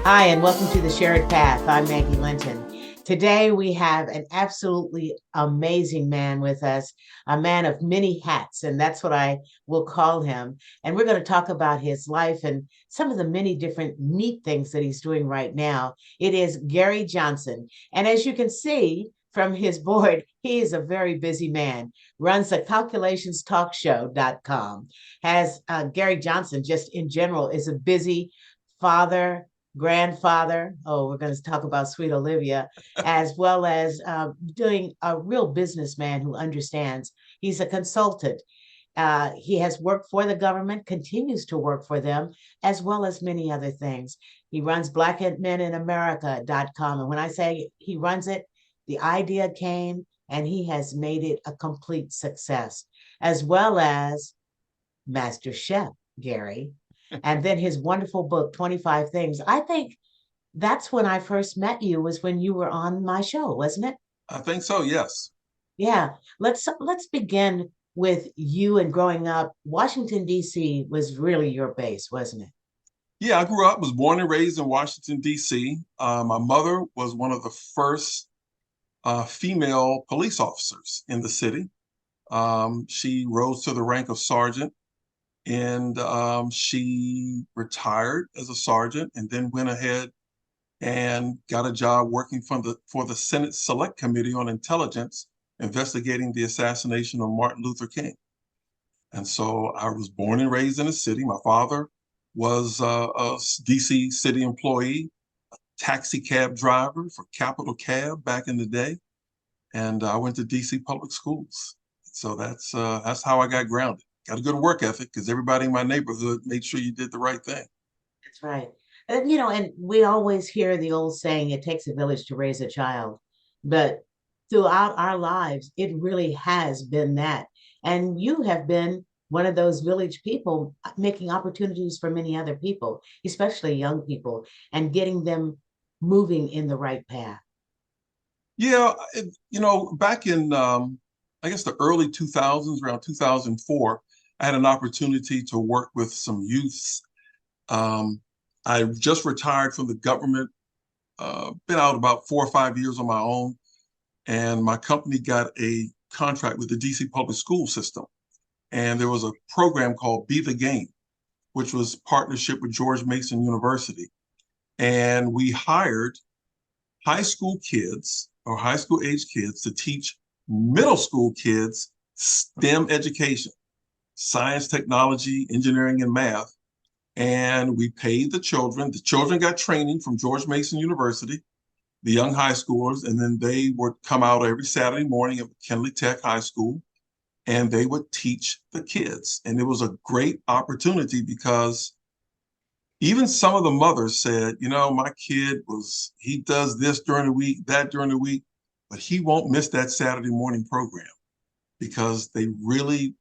Hi, and welcome to the Shared Path. I'm Maggie Linton. Today, we have an absolutely amazing man with us, a man of many hats, and that's what I will call him. And we're going to talk about his life and some of the many different neat things that he's doing right now. It is Gary Johnson. And as you can see from his board, he is a very busy man, runs the calculationstalkshow.com. Has Gary Johnson, just in general, is a busy father, grandfather. Oh, we're going to talk about sweet Olivia, as well as doing a real businessman who understands. He's a consultant. He has worked for the government, continues to work for them, as well as many other things. He runs blackmeninamerica.com. And when I say he runs it, the idea came and he has made it a complete success, as well as Master Chef, Gary, and then his wonderful book, 25 Things. I think that's when I first met you, was when you were on my show, wasn't it? I think so, yes. Yeah. Let's begin with you and growing up. Washington, D.C. was really your base, wasn't it? Yeah, I grew up, was born and raised in Washington, D.C. My mother was one of the first female police officers in the city. She rose to the rank of sergeant and she retired as a sergeant and then went ahead and got a job working for the Senate Select Committee on Intelligence, investigating the assassination of Martin Luther King. And so I was born and raised in a city. My father was a DC city employee, taxi cab driver for Capital Cab back in the day. And I went to DC public schools. So that's how I got grounded. Got a good work ethic because everybody in my neighborhood made sure you did the right thing. That's right. And we always hear the old saying, it takes a village to raise a child. But throughout our lives, it really has been that. And you have been one of those village people making opportunities for many other people, especially young people, and getting them moving in the right path. Yeah, back in I guess the early 2000s, around 2004, I had an opportunity to work with some youths. Um, I just retired from the government, been out about 4 or 5 years on my own, and my company got a contract with the DC public school system. And there was a program called Be the Game, which was partnership with George Mason University. And we hired high school kids or high school age kids to teach middle school kids STEM education, science, technology, engineering, and math. And we paid the children. The children got training from George Mason University, the young high schoolers, and then they would come out every Saturday morning at McKinley Tech High School and they would teach the kids. And it was a great opportunity because even some of the mothers said, my kid he does this during the week, that during the week, but he won't miss that Saturday morning program because we really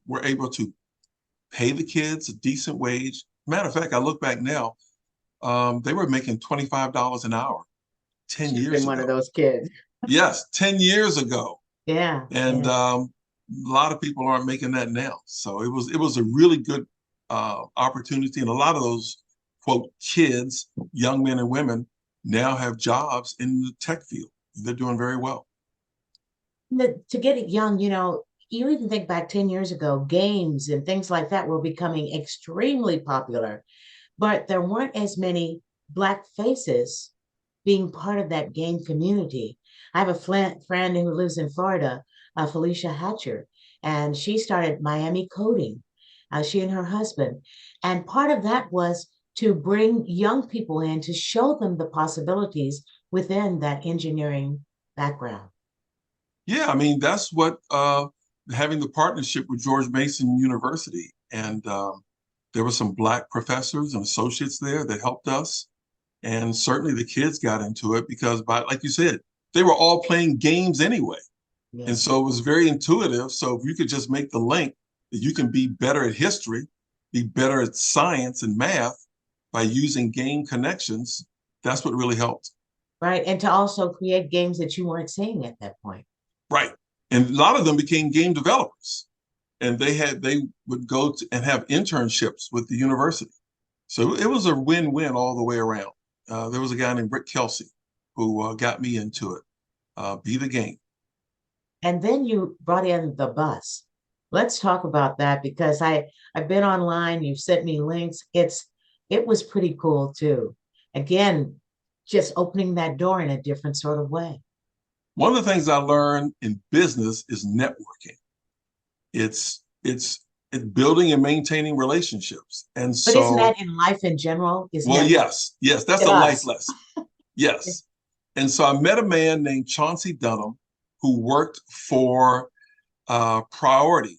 were able to pay the kids a decent wage. Matter of fact, I look back now, they were making $25 an hour 10 Should have been years one of ago. those kids. Yes, 10 years ago. Yeah, And yeah. a lot of people aren't making that now. So it was a really good opportunity, and a lot of those quote kids, young men and women, now have jobs in the tech field. They're doing very well. To get it young, you even think back 10 years ago, games and things like that were becoming extremely popular, but there weren't as many Black faces being part of that game community. I have a friend who lives in Florida, Felicia Hatcher, and she started Miami Coding, she and her husband. And part of that was to bring young people in to show them the possibilities within that engineering background. Yeah, I mean that's what having the partnership with George Mason University, and there were some Black professors and associates there that helped us, and certainly the kids got into it because, like you said, they were all playing games anyway. And Yeah. so it was very intuitive. So if you could just make the link that you can be better at history, be better at science and math by using game connections, that's what really helped. Right. And to also create games that you weren't seeing at that point. Right. And a lot of them became game developers and they would go to and have internships with the university. So it was a win-win all the way around. There was a guy named Rick Kelsey who got me into it. Be the game. And then you brought in the bus. Let's talk about that because I've been online, you've sent me links. It was pretty cool too. Again, just opening that door in a different sort of way. One of the things I learned in business is networking. It's building and maintaining relationships. And But isn't so, that in life in general? Isn't well, that what yes, that's it a life us? lesson. Yes. And so I met a man named Chauncey Dunham who worked for Priority,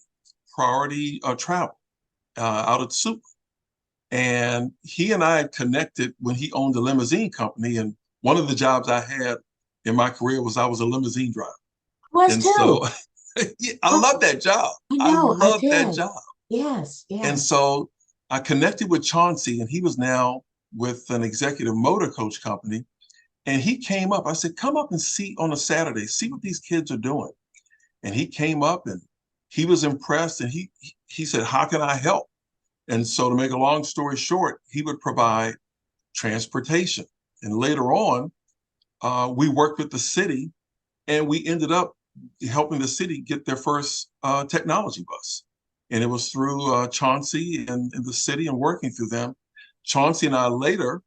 Travel out at Super. And he and I had connected when he owned a limousine company. And one of the jobs I had in my career was I was a limousine driver. Was And so too. yeah, I I, love that job. I I know, I love that did. job. Yes, And yes. so I connected with Chauncey, and he was now with an executive motor coach company. And he came up. I said, come up and see on a Saturday, see what these kids are doing. And he came up and he was impressed. And he said, how can I help? And so to make a long story short, he would provide transportation. And later on, we worked with the city and we ended up helping the city get their first technology bus. And it was through Chauncey and the city and working through them. Chauncey and I later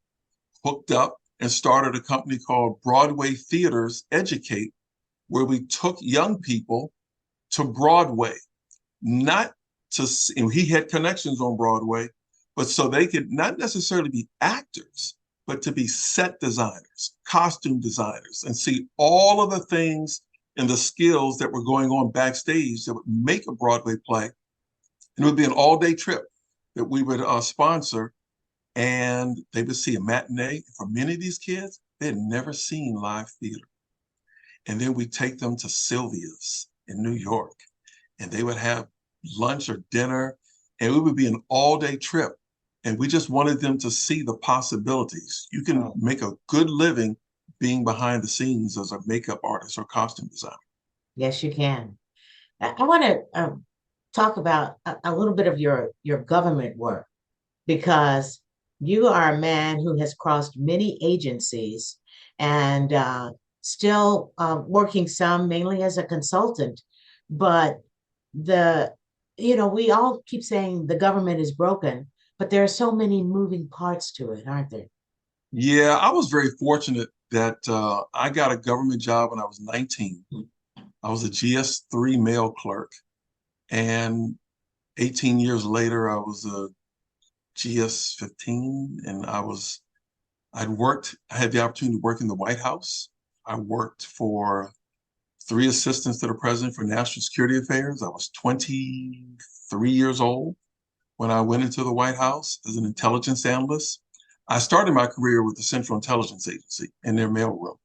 hooked up and started a company called Broadway Theaters Educate, where we took young people to Broadway, not to, and he had connections on Broadway, but so they could not necessarily be actors, but to be set designers, costume designers, and see all of the things and the skills that were going on backstage that would make a Broadway play. And it would be an all-day trip that we would sponsor, and they would see a matinee. For many of these kids, they had never seen live theater. And then we take them to Sylvia's in New York, and they would have lunch or dinner, and it would be an all-day trip. And we just wanted them to see the possibilities. You can Oh, make a good living being behind the scenes as a makeup artist or costume designer. yes, you can. I want to talk about a little bit of your government work because you are a man who has crossed many agencies and still working some mainly as a consultant. But the, we all keep saying the government is broken, but there are so many moving parts to it, aren't there? Yeah, I was very fortunate that I got a government job when I was 19. I was a GS3 mail clerk, and 18 years later, I was a GS15, and I had the opportunity to work in the White House. I worked for three assistants to the president for national security affairs. I was 23 years old when I went into the White House as an intelligence analyst. I started my career with the Central Intelligence Agency in their mailroom.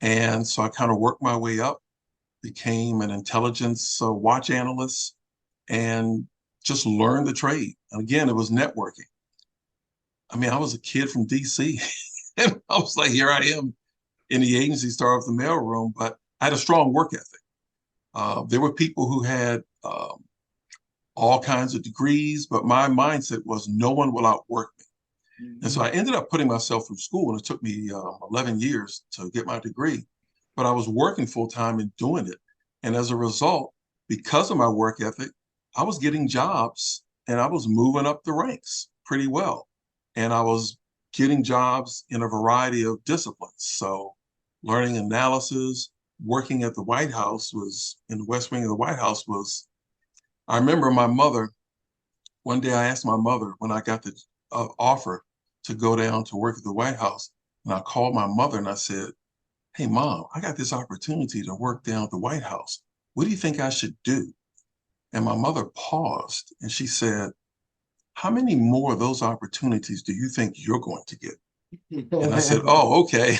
And so I kind of worked my way up, became an intelligence watch analyst, and just learned the trade. And again, it was networking. I mean, I was a kid from DC, and I was like, here I am in the agency, start off the mailroom, but I had a strong work ethic. There were people who had all kinds of degrees, but my mindset was no one will outwork me. And so Mhm. I ended up putting myself through school, and it took me 11 years to get my degree. But I was working full time and doing it. And as a result, because of my work ethic, I was getting jobs and I was moving up the ranks pretty well. And I was getting jobs in a variety of disciplines. So learning analysis, working at the White House was in the West Wing of the White House was, I remember my mother, one day I asked my mother when I got the offer to go down to work at the White House. And I called my mother and I said, hey, Mom, I got this opportunity to work down at the White House. What do you think I should do? And my mother paused and she said, how many more of those opportunities do you think you're going to get? And I said, oh, okay.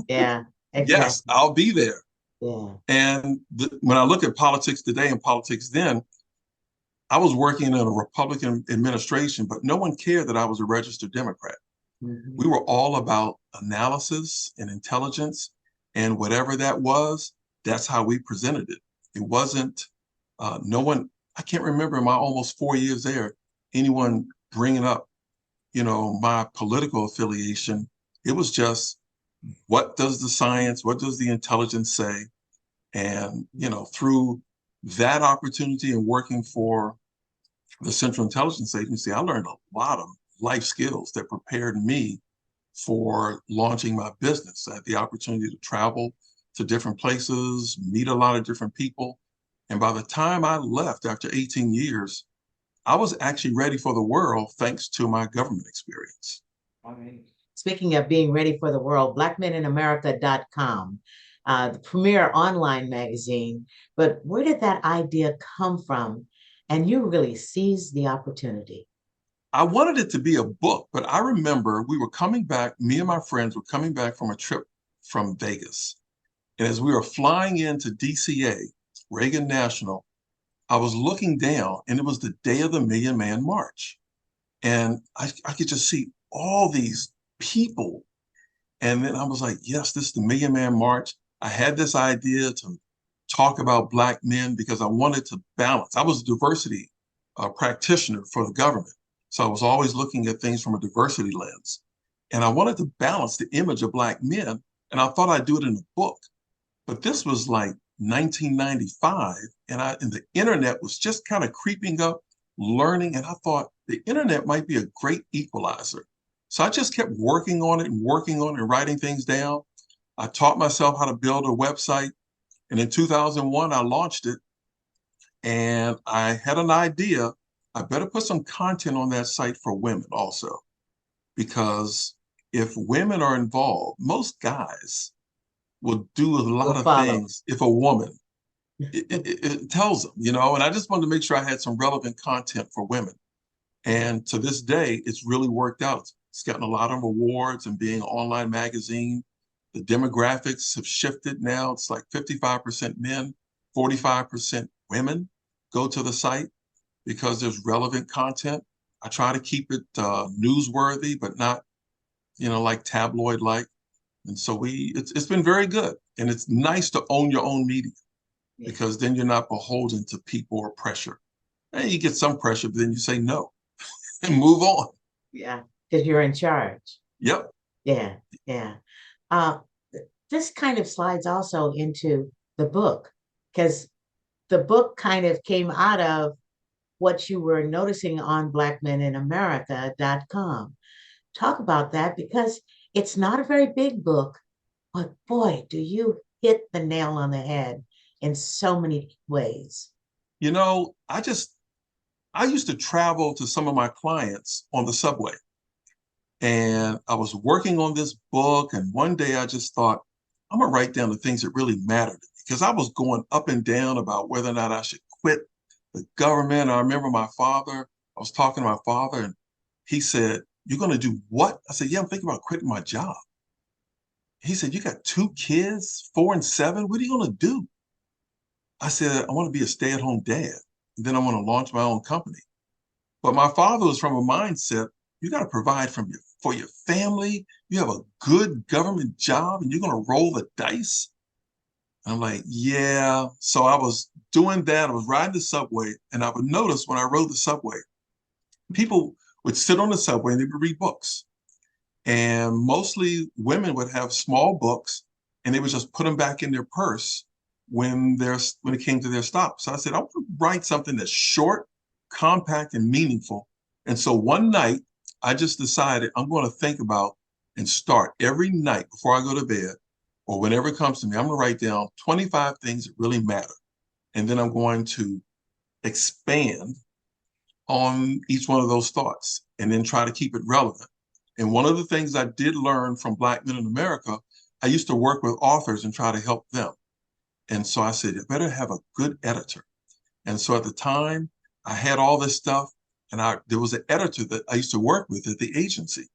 Yeah, Yes, exactly. I'll be there. Yeah. And when I look at politics today and politics then, I was working in a Republican administration, but no one cared that I was a registered Democrat. We Mhm. were all about analysis and intelligence, and whatever that was, that's how we presented it. It wasn't no one. I can't remember in my almost 4 years there anyone bringing up my political affiliation. It was just, what does the science, what does the intelligence say? And, through that opportunity and working for the Central Intelligence Agency, I learned a lot of life skills that prepared me for launching my business. I had the opportunity to travel to different places, meet a lot of different people. And by the time I left after 18 years, I was actually ready for the world thanks to my government experience. All right. Speaking of being ready for the world, blackmeninamerica.com, the premier online magazine. But where did that idea come from? And you really seized the opportunity. I wanted it to be a book, but I remember we were coming back, me and my friends were coming back from a trip from Vegas. And as we were flying into DCA, Reagan National, I was looking down and it was the day of the Million Man March. And I could just see all these people. And then I was like, yes, this is the Million Man March. I had this idea to talk about Black men because I wanted to balance. I was a diversity practitioner for the government. So I was always looking at things from a diversity lens. And I wanted to balance the image of Black men. And I thought I'd do it in a book. But this was like 1995, and the internet was just kind of creeping up, learning, and I thought the internet might be a great equalizer. So I just kept working on it and working on it and writing things down. I taught myself how to build a website, and in 2001 I launched it, and I had an idea. I better put some content on that site for women also, because if women are involved, most guys will do a We'll lot of follow. things if a woman it tells them, and I just wanted to make sure I had some relevant content for women. And to this day, it's really worked out. It's gotten a lot of awards and being an online magazine. The demographics have shifted now. It's like 55% men, 45% women go to the site because there's relevant content. I try to keep it newsworthy, but not, like tabloid like. And so it's been very good. And it's nice to own your own media Yeah. because then you're not beholden to people or pressure. And you get some pressure, but then you say no and move on. Yeah, because you're in charge. Yep. Yeah, yeah. Uh, this kind of slides also into the book because the book kind of came out of what you were noticing on blackmeninamerica.com. Talk about that because it's not a very big book, but boy, do you hit the nail on the head in so many ways. I used to travel to some of my clients on the subway, and I was working on this book. And one day I just thought, I'm going to write down the things that really mattered because I was going up and down about whether or not I should quit the government. I remember I was talking to my father, and he said, "You're going to do what?" I said, "Yeah, I'm thinking about quitting my job." He said, "You got two kids, 4 and 7. What are you going to do?" I said, "I want to be a stay-at-home dad. And then I want to launch my own company." But my father was from a mindset, you got to provide for your family. You have a good government job and you're going to roll the dice. I'm like, yeah. So I was doing that. I was riding the subway, and I would notice when I rode the subway, people would sit on the subway and they would read books. And mostly women would have small books and they would just put them back in their purse when it came to their stop. So I said, I want to write something that's short, compact, and meaningful. And so one night, I just decided I'm going to think about and start every night before I go to bed or whenever it comes to me, I'm going to write down 25 things that really matter. And then I'm going to expand on each one of those thoughts and then try to keep it relevant. And one of the things I did learn from Black Men in America, I used to work with authors and try to help them. And so I said, you better have a good editor. And so at the time, I had all this stuff, and there was an editor that I used to work with at the agency,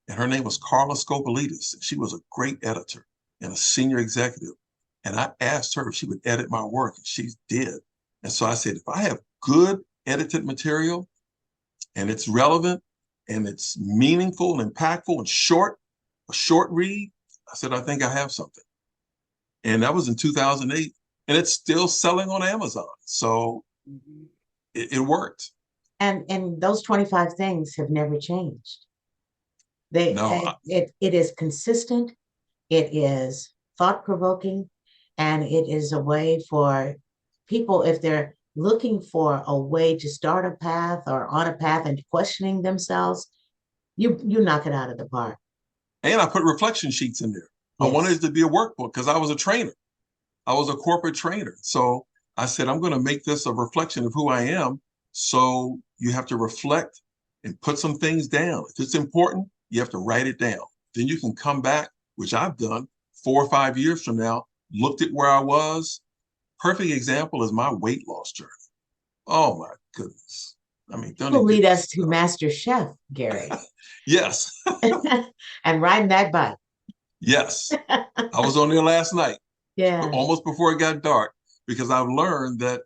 and her name was Carla Scopolitis. She was a great editor and a senior executive. And I asked her if she would edit my work, and she did. And so I said, if I have good edited material and it's relevant and it's meaningful and impactful and short, a short read, I said, I think I have something. And that was in 2008, and it's still selling on Amazon. So it worked. And those 25 things have never changed. No, It is consistent, it is thought provoking, and it is a way for people, if they're looking for a way to start a path or on a path and questioning themselves, you knock it out of the park. and I put reflection sheets in there. I wanted Yes. it to be a workbook because I was a trainer. I was a corporate trainer. So I said, I'm going to make this a reflection of who I am. So you have to reflect and put some things down. If it's important, you have to write it down. Then you can come back, which I've done 4 or 5 years from now, looked at where I was. Perfect example is my weight loss journey. Oh my goodness. I mean, don't Will even get lead me us to started. Master Chef, Gary, Yes, and riding that bike. yes. I was on there last night, Yeah. almost before it got dark, because I've learned that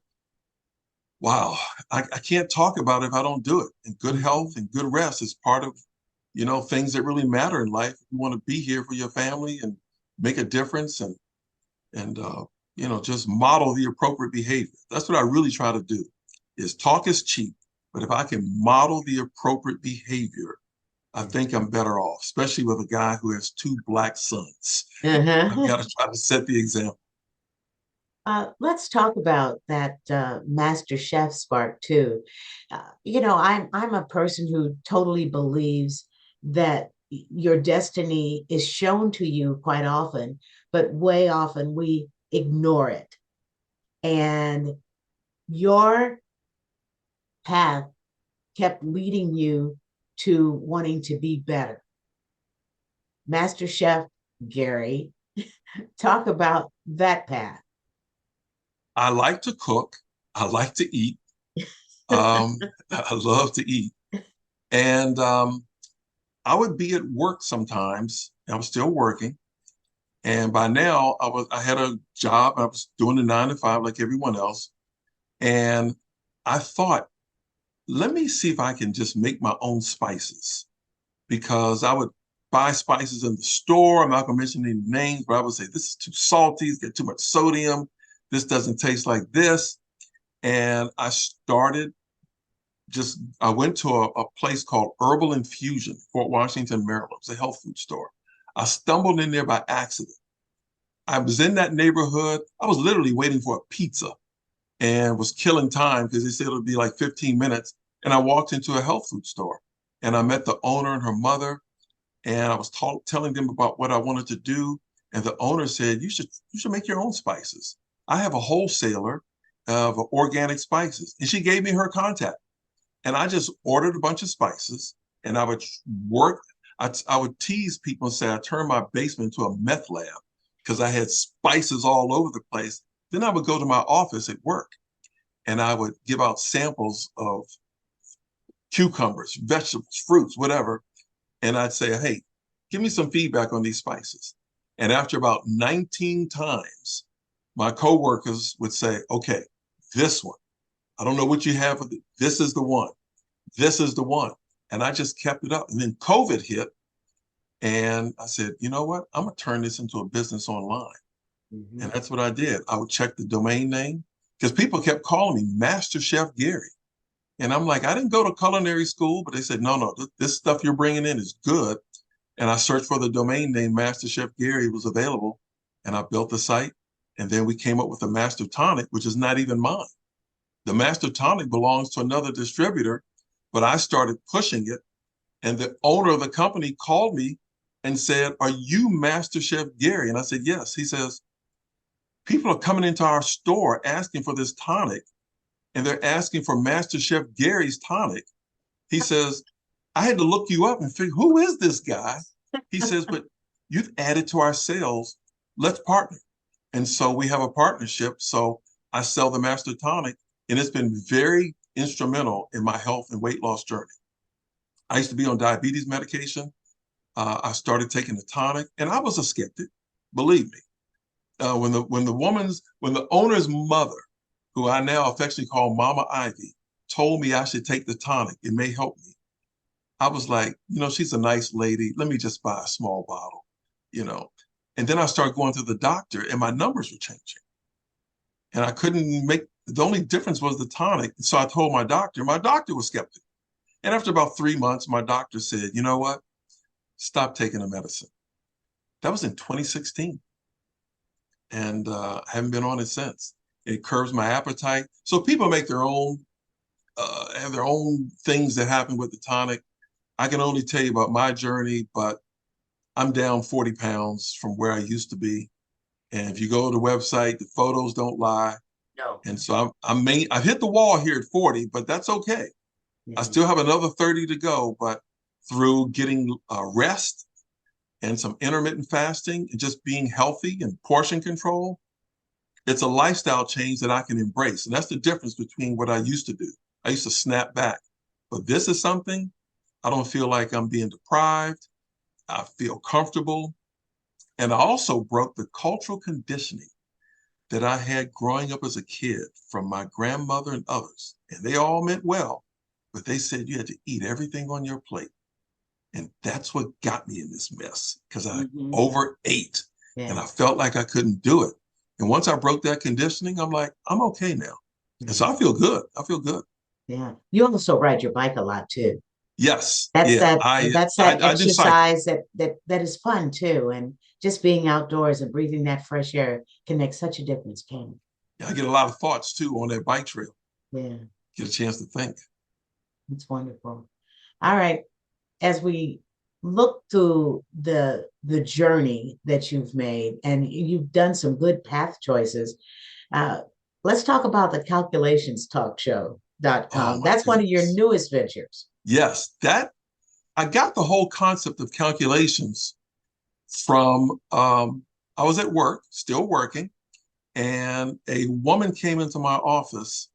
wow, I can't talk about it if I don't do it. And good Mhm. health and good rest is part of, things that really matter in life. You want to be here for your family and make a difference and just model the appropriate behavior. That's what I really try to do is talk is cheap, but if I can model the appropriate behavior, I Yeah. think I'm better off, especially with a guy who has two black sons. I've Uh-huh. got to try to set the example. Let's talk about that Master Chef spark too. I'm a person who totally believes that your destiny is shown to you quite often, but way often we ignore it. And your path kept leading you to wanting to be better. Master Chef Gary, talk about that path. I like to cook. I like to eat. I love to eat. And I would be at work sometimes. I was still working. And by now I had a job. I was doing the 9 to 5 like everyone else. And I thought, let me see if I can just make my own spices because I would buy spices in the store. I'm not gonna mention any names, but I would say this is too salty, it's got too much sodium, this doesn't taste like this. And I went to a place called Herbal Infusion, Fort Washington, Maryland. It's a health food store. I stumbled in there by accident. I was in that neighborhood. I was literally waiting for a pizza and was killing time because they said it would be like 15 minutes. And I walked into a health food store and I met the owner and her mother. And I was telling them about what I wanted to do. And the owner said, you should make your own spices. I have a wholesaler of organic spices. And she gave me her contact. And I just ordered a bunch of spices and I would work. I would tease people and say I turned my basement into a meth lab because I had spices all over the place. Then I would go to my office at work and I would give out samples of cucumbers, vegetables, fruits, whatever. And I'd say, hey, give me some feedback on these spices. And after about 19 times, my coworkers would say, okay, this one, I don't know what you have, but this is the one. This is the one. And I just kept it up. And then COVID hit. And I said, you know what? I'm going to turn this into a business online. And Mhm. that's what I did. I would check the domain name because people kept calling me Master Chef Gary. And I'm like, I didn't go to culinary school, but they said, no, no, this stuff you're bringing in is good. And I searched for the domain name Master Chef Gary was available. And I built the site. And then we came up with the Master Tonic, which is not even mine. The Master Tonic belongs to another distributor, but I started pushing it. And the owner of the company called me and said, are you Master Chef Gary? And I said, yes. He says, people are coming into our store asking for this tonic, and they're asking for Master Chef Gary's tonic. He says, I had to look you up and figure, who is this guy? He says, but you've added to our sales. Let's partner. And so we have a partnership. So I sell the Master Tonic, and it's been very instrumental in my health and weight loss journey. I used to be on diabetes medication. I started taking the tonic, and I was a skeptic, believe me. When the owner's mother, who I now affectionately call Mama Ivy, told me I should take the tonic, it may help me. I was like, she's a nice lady. Let me just buy a small bottle, you know. And then I started going to the doctor, and my numbers were changing, and I couldn't make. The only difference was the tonic. So I told my doctor. My doctor was skeptical. And after about 3 months, my doctor said, you know what? stopped taking the medicine. That was in 2016. And I haven't been on it since. It curbs my appetite. So people make their own, have their own things that happen with the tonic. I can only tell you about my journey, but I'm down 40 pounds from where I used to be. And if you go to the website, the photos don't lie. No. And so I've hit the wall here at 40, but that's okay. I Yeah. still have another 30 to go, but through getting rest and some intermittent fasting and just being healthy and portion control, it's a lifestyle change that I can embrace. And that's the difference between what I used to do. I used to snap back, but this is something I don't feel like I'm being deprived. I feel comfortable. And I also broke the cultural conditioning that I had growing up as a kid from my grandmother and others. And they all meant well, but they said you had to eat everything on your plate. And that's what got me in this mess because I Hmm. overate and Yeah. I felt like I couldn't do it. And once I broke that conditioning, I'm like, I'm okay now. And Yeah. so I feel good. I feel good. Yeah. You also ride your bike a lot too. Yes. That's Yeah. that I that's I, that I do cycle. exercise that is fun too. And just being outdoors and breathing that fresh air can make such a difference, can I get a lot of thoughts too on that bike trail. it? Yeah, Get a chance to think. it's wonderful. All right. As we look through the journey that you've made, and you've done some good path choices, uh, let's talk about the Oh calculationstalkshow.com. my That's one of your goodness. newest ventures. Yes, that I got the whole concept of calculations from I was at work, still working, and a woman came into my office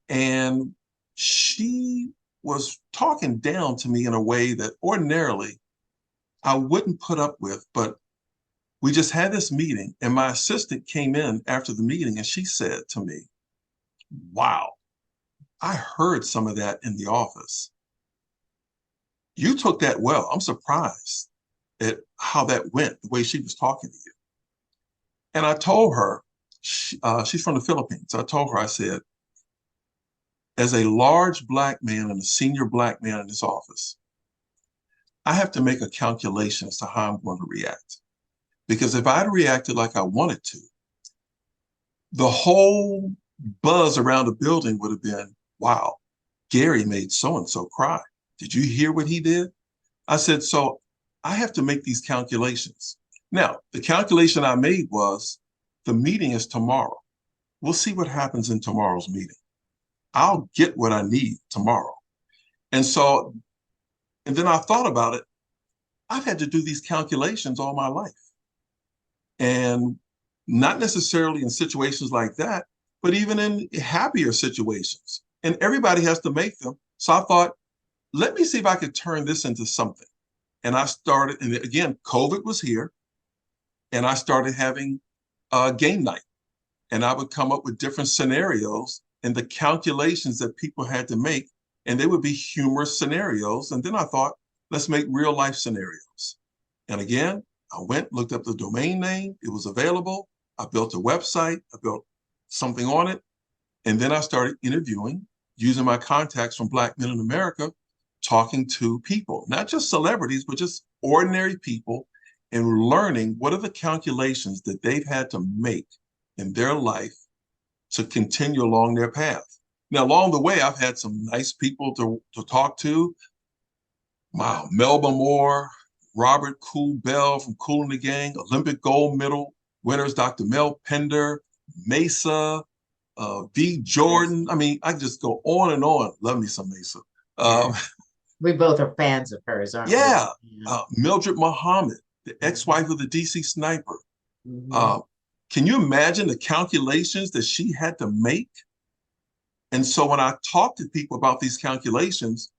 and she was talking down to me in a way that ordinarily I wouldn't put up with, but we just had this meeting and my assistant came in after the meeting and she said to me, "Wow, I heard some of that in the office. You took that well. I'm surprised at how that went, the way she was talking to you." And I told her, she's from the Philippines. I told her, I said, as a large Black man and a senior Black man in this office, I have to make a calculation as to how I'm going to react. Because if I'd reacted like I wanted to, the whole buzz around the building would have been, wow, Gary made so and so cry. Did you hear what he did? I said, so I have to make these calculations. Now, the calculation I made was the meeting is tomorrow. We'll see what happens in tomorrow's meeting. I'll get what I need tomorrow. And so, and then I thought about it. I've had to do these calculations all my life. And not necessarily in situations like that, but even in happier situations. And everybody has to make them. So I thought, let me see if I could turn this into something. And I started, and again, COVID was here, and I started having game night. And I would come up with different scenarios and the calculations that people had to make, and they would be humorous scenarios. And then I thought, let's make real life scenarios. And again, I went, looked up the domain name, it was available. I built a website, I built something on it. And then I started interviewing, using my contacts from Black men in America, talking to people, not just celebrities, but just ordinary people, and learning what are the calculations that they've had to make in their life to continue along their path. Now, along the way, I've had some nice people to talk to. Wow, Melba Moore, Robert Cool Bell from Kool and the Gang, Olympic gold medal winners, Dr. Mel Pender, Mesa, V. Yes. Jordan. I mean, I just go on and on. Love me some Mesa. Yeah. Um, We both are fans of hers, aren't we? yeah, Yeah. Mildred Muhammad, the Mhm. ex-wife of the DC sniper. Mhm. Uh, can you imagine the calculations that she had to make? And so when I talk to people about these calculations,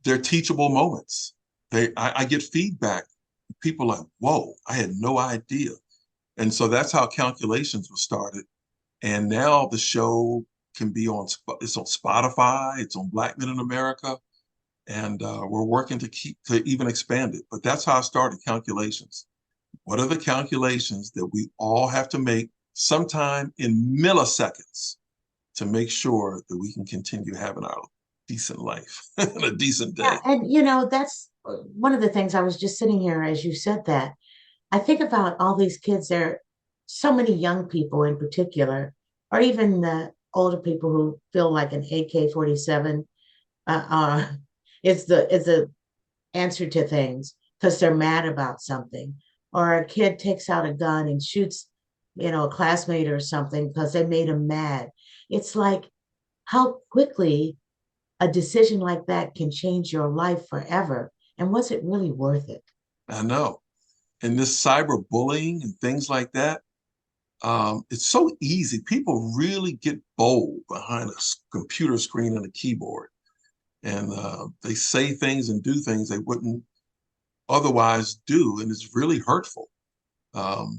they're teachable moments. I get feedback. People are like, whoa, I had no idea. And so that's how calculations was started. And now the show can be it's on Spotify, it's on Black Men in America, and we're working to even expand it. But that's how I started calculations. What are the calculations that we all have to make sometime in milliseconds to make sure that we can continue having our decent life and a decent Yeah, day. and that's one of the things. I was just sitting here as you said that. I think about all these kids. There, so many young people in particular, or even the older people who feel like an AK-47 is the answer to things because they're mad about something, or a kid takes out a gun and shoots, a classmate or something because they made him mad. It's like how quickly a decision like that can change your life forever. And was it really worth it? I know. And this cyberbullying and things like that, it's so easy. People really get bold behind a computer screen and a keyboard. And they say things and do things they wouldn't otherwise do. And it's really hurtful.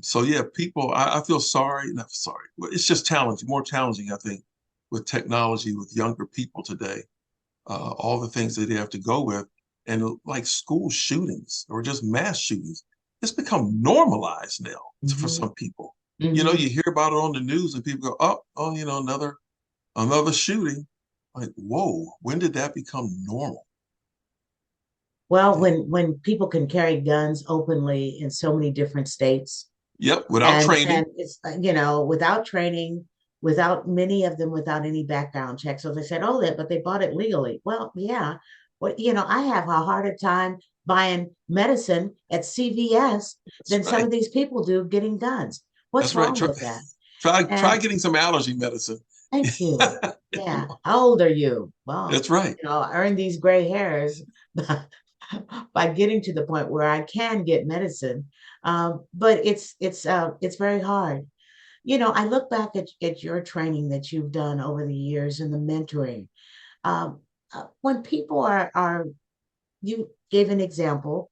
So yeah, people, I feel sorry, not sorry. Well, it's just challenging, more challenging, I think, with technology, with younger people today, all the things that they have to go with. And like school shootings or just mass shootings, it's become normalized now for Mm-hmm. some people. Mm-hmm. You hear about it on the news and people go, oh, another shooting. Like, whoa, when did that become normal? Well, when people can carry guns openly in so many different states, Yep, without and training. it's without training, without many of them without any background checks. So they said, oh, that but they bought it legally. Well, yeah. Well, I have a harder time buying medicine at CVS That's than some right. of these people do getting guns. What's That's right. wrong with that? Try And getting some allergy medicine. thank you. If you Yeah. want. How old are you? Well, That's right. I earned these gray hairs by getting to the point where I can get medicine. But it's very hard. I look back at your training that you've done over the years and the mentoring. Um, when people you gave an example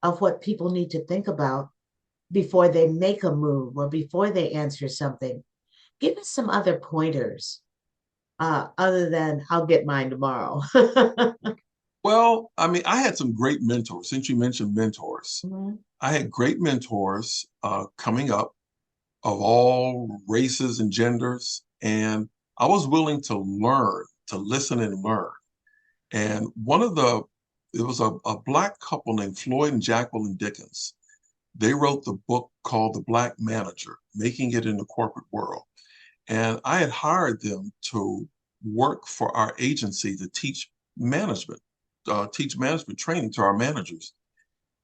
of what people need to think about before they make a move or before they answer something. Give us some other pointers other than I'll get mine tomorrow. Well, I mean, I had some great mentors. Since you mentioned mentors, Mhm. I had great mentors coming up of all races and genders, and I was willing to learn, to listen and learn. And it was a black couple named Floyd and Jacqueline Dickens. They wrote the book called The Black Manager, Making It in the Corporate World. And I had hired them to work for our agency to management, teach management training to our managers.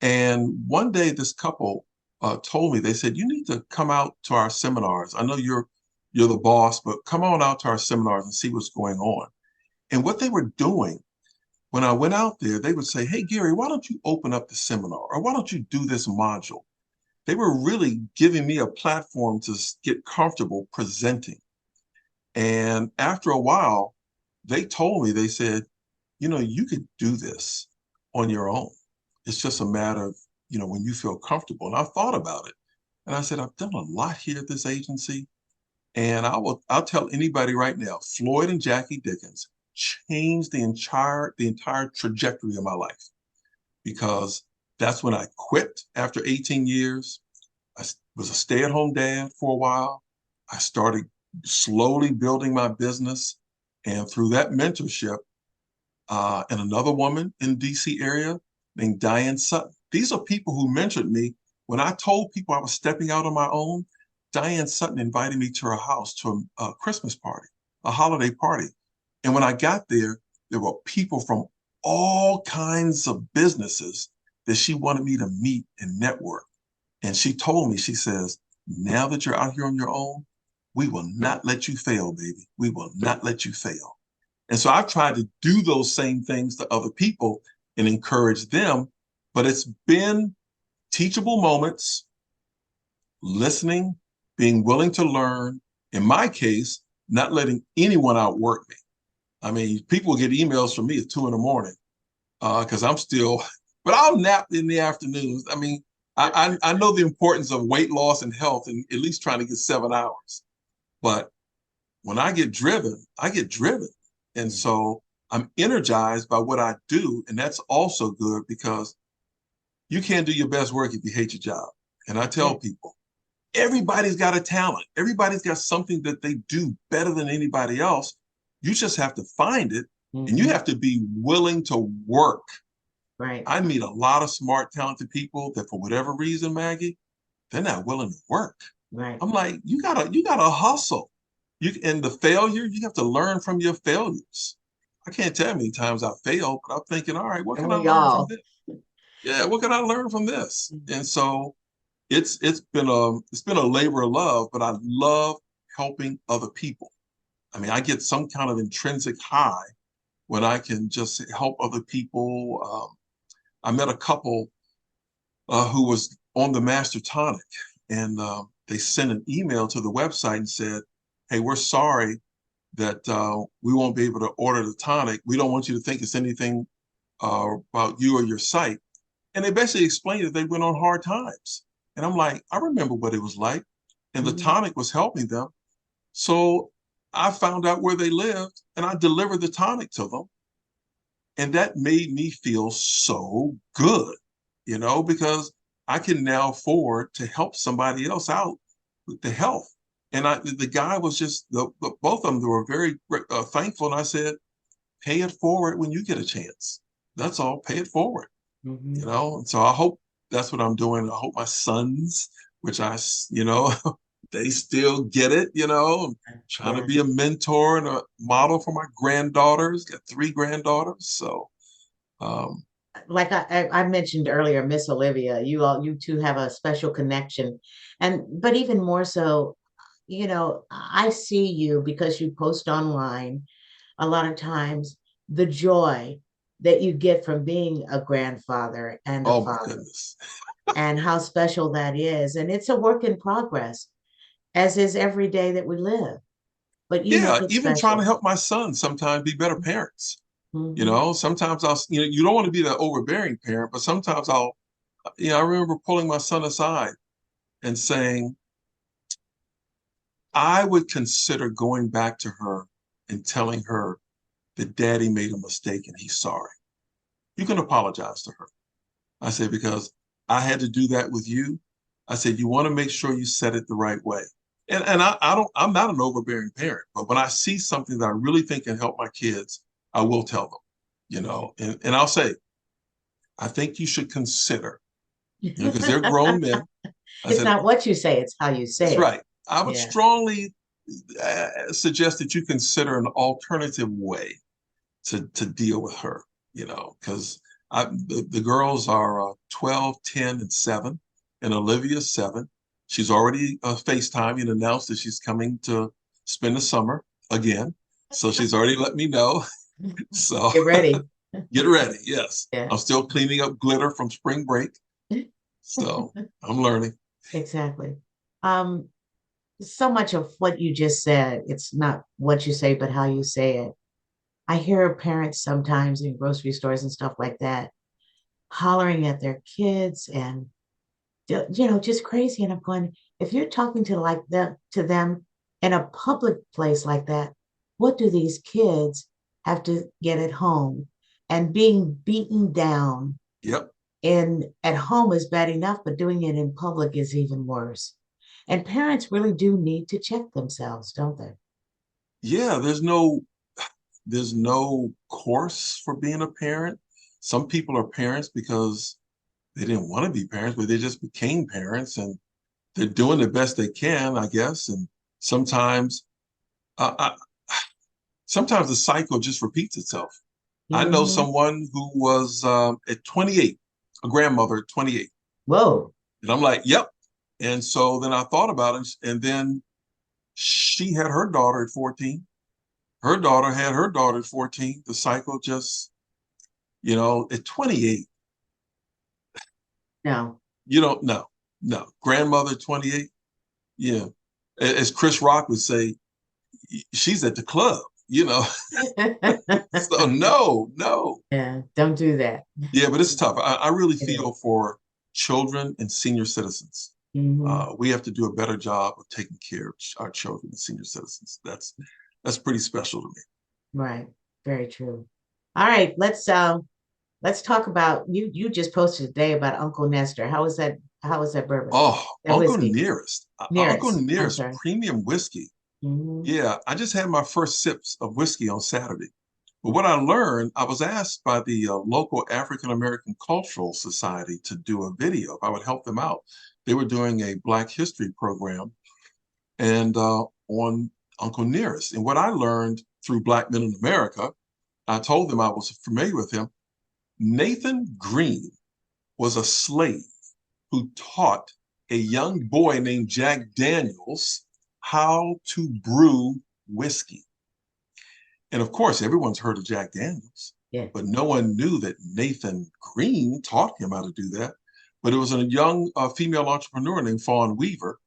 And one day, this couple told me, they said, "You need to come out to our seminars. I know you're the boss, but come on out to our seminars and see what's going on." And what they were doing when I went out there, they would say, "Hey, Gary, why don't you open up the seminar? Or why don't you do this module?" They were really giving me a platform to get comfortable presenting. And after a while, they told me, they said, you could do this on your own. It's just a matter of, when you feel comfortable. And I thought about it. And I said, I've done a lot here at this agency. And I'll tell anybody right now, Floyd and Jackie Dickens changed the entire trajectory of my life because that's when I quit after 18 years. I was a stay-at-home dad for a while. I started slowly building my business. And through that mentorship, and another woman in DC area named Diane Sutton. These are people who mentored me. When I told people I was stepping out on my own, Diane Sutton invited me to her house to a Christmas party, a holiday party. And when I got there were people from all kinds of businesses that she wanted me to meet and network. And she told me, she says, now that you're out here on your own, we will not let you fail, baby. We will not let you fail. And so I've tried to do those same things to other people and encourage them, but it's been teachable moments, listening, being willing to learn. In my case, not letting anyone outwork me. I mean, people get emails from me at 2 in the morning because I'm still, but I'll nap in the afternoons. I mean, I know the importance of weight loss and health and at least trying to get 7 hours. But when I get driven, I get driven. And so I'm energized by what I do. And that's also good because you can't do your best work if you hate your job. And I Yeah. tell people, everybody's got a talent. Everybody's got something that they do better than anybody else. You just have to find it And you Hmm. have to be willing to work. Right. I meet a lot of smart, talented people that for whatever reason, Maggie, they're not willing to work. Right. I'm like, you gotta hustle. And the failure, you have to learn from your failures. I can't tell how many times I failed, but I'm thinking, all right, what And can I we learn from all. this? Yeah, what can I learn from this? And so it's been a labor of love, but I love helping other people. I mean, I get some kind of intrinsic high when I can just help other people. I met a couple who was on the Master Tonic, and they sent an email to the website and said, "Hey, we're sorry that we won't be able to order the tonic. We don't want you to think it's anything about you or your site." And they basically explained that they went on hard times. And I'm like, I remember what it was like, and the Hmm. tonic was helping them. So I found out where they lived, and I delivered the tonic to them, and that made me feel so good, because I can now afford to help somebody else out with the health. And the guy was just both of them, they were very thankful. And I said, pay it forward when you get a chance. That's all. Pay it forward. Hmm. And so I hope that's what I'm doing. I hope my sons, which they still get it. I'm trying to Yeah. be a mentor and a model for my granddaughters. Got three granddaughters, so um, Like I mentioned earlier, Miss Olivia, you two have a special connection. And but even more so, I see you because you post online a lot of times the joy that you get from being a grandfather and a oh my father goodness. and how special that is. And it's a work in progress, as is every day that we live. But you make Yeah, it even trying to special. help my sons sometimes be better parents. Hmm. Sometimes you don't want to be the overbearing parent, but sometimes I remember pulling my son aside and saying, I would consider going back to her and telling her that daddy made a mistake and he's sorry. You can apologize to her. I said, because I had to do that with you. I said, you want to make sure you said it the right way. And I'm not an overbearing parent, but when I see something that I really think can help my kids, I will tell them, and I'll say, I think you should consider, because they're grown men. I It's said, not what you say, it's how you that's say it. right. I would Yeah. strongly suggest that you consider an alternative way to deal with her, because the girls are 12, 10, and 7, and Olivia's 7. She's already FaceTime and announced that she's coming to spend the summer again. So she's already let me know. So Get ready. get ready. Yes. Yeah. I'm still cleaning up glitter from spring break. So I'm learning. Exactly. Um, so much of what you just said, it's not what you say, but how you say it. I hear parents sometimes in grocery stores and stuff like that hollering at their kids and just crazy. And I'm going, if you're talking to them in a public place like that, what do these kids have to get at home? And being beaten down Yep. in at home is bad enough, but doing it in public is even worse. And parents really do need to check themselves, don't they? Yeah, there's no course for being a parent. Some people are parents because they didn't want to be parents, but they just became parents and they're doing the best they can, I guess. And sometimes, uh, I, sometimes the cycle just repeats itself. I know Hmm. someone who was at 28, a grandmother at 28, Whoa. and I'm like, yep. And so then I thought about it, and then she had her daughter at 14. Her daughter had her daughter at 14. The cycle just, at 28, No. you don't know. No, grandmother 28. Yeah. As Chris Rock would say, she's at the club, you know. So no, no. Yeah, don't do that. Yeah, but it's tough. I really It feel is. for children and senior citizens. Hmm. We have to do a better job of taking care of our children and senior citizens. That's pretty special to me. Right. Very true. All right, let's talk about you just posted today about Uncle Nestor. How was that bourbon? Oh, That Uncle whiskey. Nearest. Uncle Nearest. I'm Nearest sorry. premium whiskey. Hmm. Yeah, I just had my first sips of whiskey on Saturday. But what I learned, I was asked by the local African American Cultural Society to do a video. If I would help them out. They were doing a Black History program and on Uncle Nearest. And what I learned through Black Men in America, I told them I was familiar with him. Nathan Green was a slave who taught a young boy named Jack Daniels how to brew whiskey. And of course, everyone's heard of Jack Daniels, Yeah. but no one knew that Nathan Green taught him how to do that. But it was a young female entrepreneur named Fawn Weaver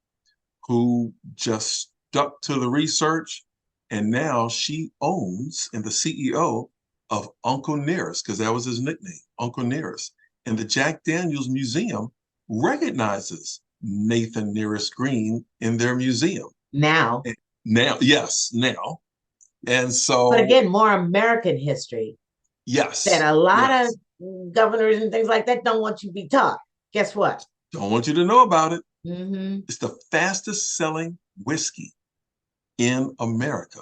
who just stuck to the research. And now she owns and the CEO of Uncle Nearest, because that was his nickname, Uncle Nearest. And the Jack Daniels Museum recognizes Nathan Nearest Green in their museum. Now. Now, yes, now. And But so, again, more American history yes, that a lot yes. of governors and things like that don't want you to be taught. Guess what? Don't want you to know about it. Mm-hmm. It's the fastest selling whiskey in America.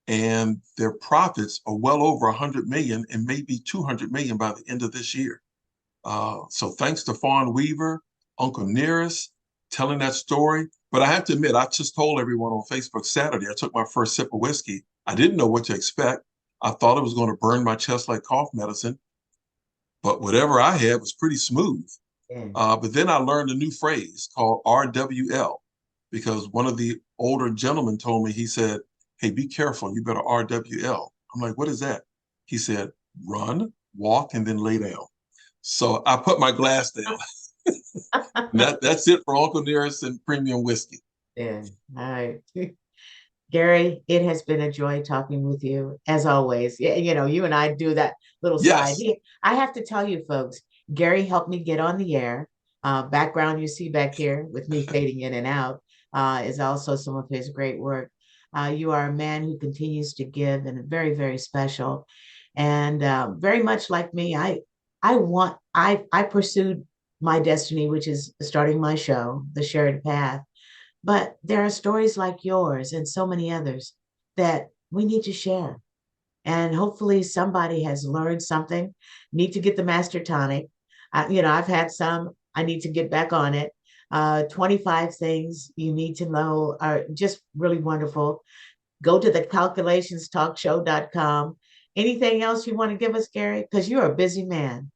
And their profits are well over 100 million and maybe 200 million by the end of this year. So thanks to Fawn Weaver, Uncle Nearest, telling that story. But I have to admit, I just told everyone on Facebook Saturday, I took my first sip of whiskey. I didn't know what to expect. I thought it was going to burn my chest like cough medicine, but whatever I had was pretty smooth. Yeah. But then I learned a new phrase called RWL, because one of the older gentlemen told me, he said, hey, be careful, you better RWL. I'm like, what is that? He said, run, walk, and then lay down. So I put my glass down. That's it for Uncle Nearest and premium whiskey. Yeah. All right. Gary, it has been a joy talking with you as always. Yeah, you know, you and I do that little side. Yes. I have to tell you, folks, Gary helped me get on the air. Background you see back here with me fading in and out is also some of his great work. You are a man who continues to give and very, very special. And very much like me, I pursued my destiny, which is starting my show, The Shared Path. But there are stories like yours and so many others that we need to share. And hopefully somebody has learned something, need to get the master tonic. I've had some, I need to get back on it. 25 things you need to know are just really wonderful. Go to the calculationstalkshow.com. Anything else you want to give us, Gary? Because you're a busy man.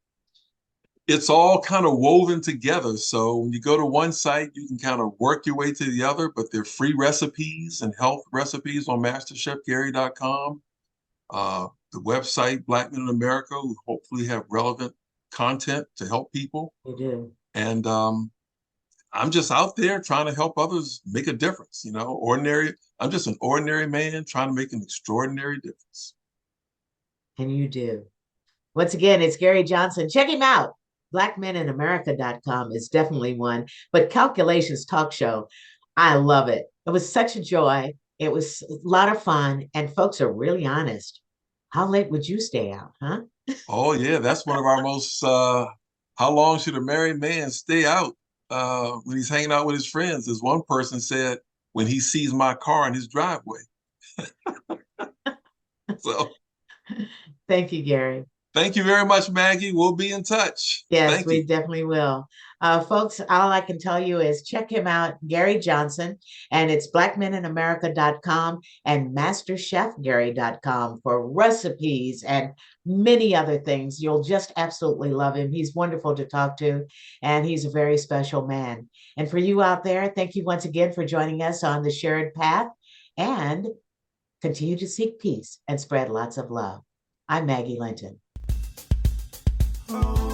It's all kind of woven together. So when you go to one site, you can kind of work your way to the other, but they're free recipes and health recipes on masterchefgary.com. The website, Black Men in America, who hopefully have relevant content to help people. You do. And I'm just out there trying to help others make a difference. I'm just an ordinary man trying to make an extraordinary difference. And you do. Once again, it's Gary Johnson. Check him out. BlackMenInAmerica.com is definitely one. But Calculations Talk Show, I love it. It was such a joy. It was a lot of fun. And folks are really honest. How late would you stay out, huh? Oh, yeah. That's one of our most, how long should a married man stay out when he's hanging out with his friends? As one person said, when he sees my car in his driveway. So Thank you, Gary. thank you very much, Maggie. We'll be in touch. Yes, Thank we you. definitely will. Folks, all I can tell you is check him out, Gary Johnson, and it's blackmeninamerica.com and masterchefgary.com for recipes and many other things. You'll just absolutely love him. He's wonderful to talk to, and he's a very special man. And for you out there, thank you once again for joining us on the Shared Path, and continue to seek peace and spread lots of love. I'm Maggie Linton. Oh.